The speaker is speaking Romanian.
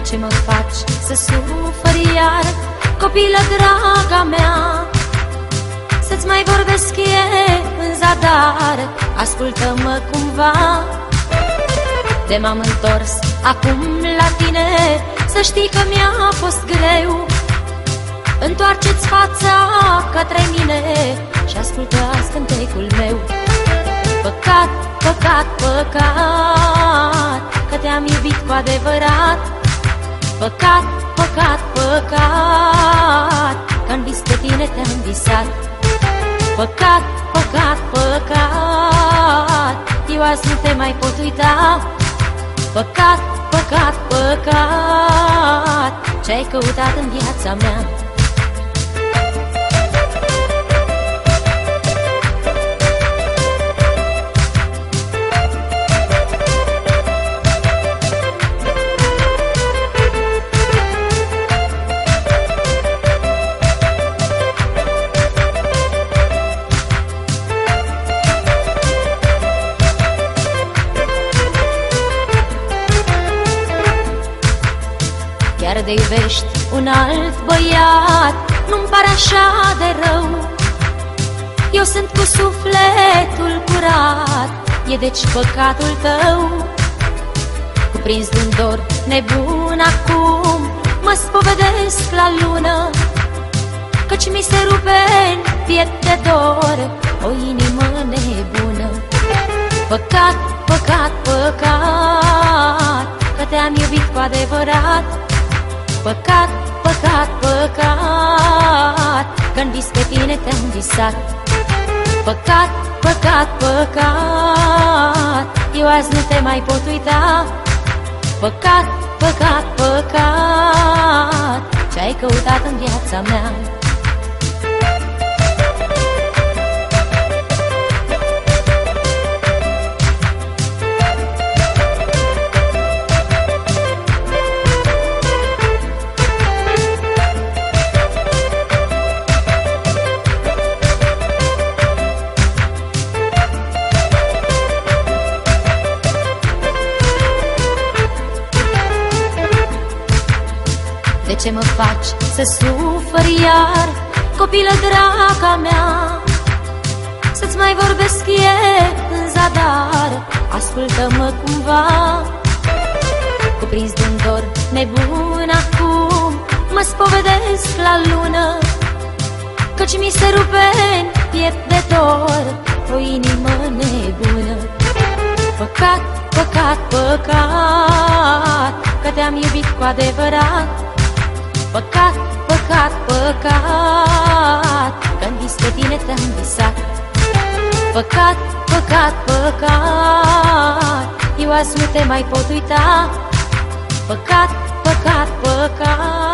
ce mă faci să sufăr iar, copilă draga mea? Să-ți mai vorbesc eu în zadar, ascultă-mă cumva. De m-am întors acum la tine, să știi că mi-a fost greu. Întoarce-ți fața către mine și ascultă azi cântecul meu. Păcat, păcat, păcat, că te-am iubit cu adevărat. Păcat, păcat, păcat, că-n vis pe tine te-am visat. Păcat, păcat, păcat, eu azi nu te mai pot uita. Păcat, păcat, păcat, ce-ai căutat în viața mea. Chiar de iubești un alt băiat, nu-mi pare așa de rău. Eu sunt cu sufletul curat, e deci păcatul tău. Cuprins de-un dor nebun acum, mă spovedesc la lună, căci mi se rupe în piept de dor o inimă nebună. Păcat, păcat, păcat, că te-am iubit cu adevărat. Păcat, păcat, păcat, că-n vis pe tine te-am visat. Păcat, păcat, păcat, eu azi nu te mai pot uita. Păcat, păcat, păcat, ce-ai căutat în viața mea. De ce mă faci să sufăr iar, copilă draga mea? Să-ți mai vorbesc eu în zadar, ascultă-mă cumva. Cuprins de-un dor nebun acum, mă spovedesc la lună, căci mi se rupe în piept de dor o inimă nebună. Păcat, păcat, păcat, că te-am iubit cu adevărat. Păcat, păcat, păcat, că-n vis pe tine te-am visat. Păcat, păcat, păcat, eu azi nu te mai pot uita. Păcat, păcat, păcat,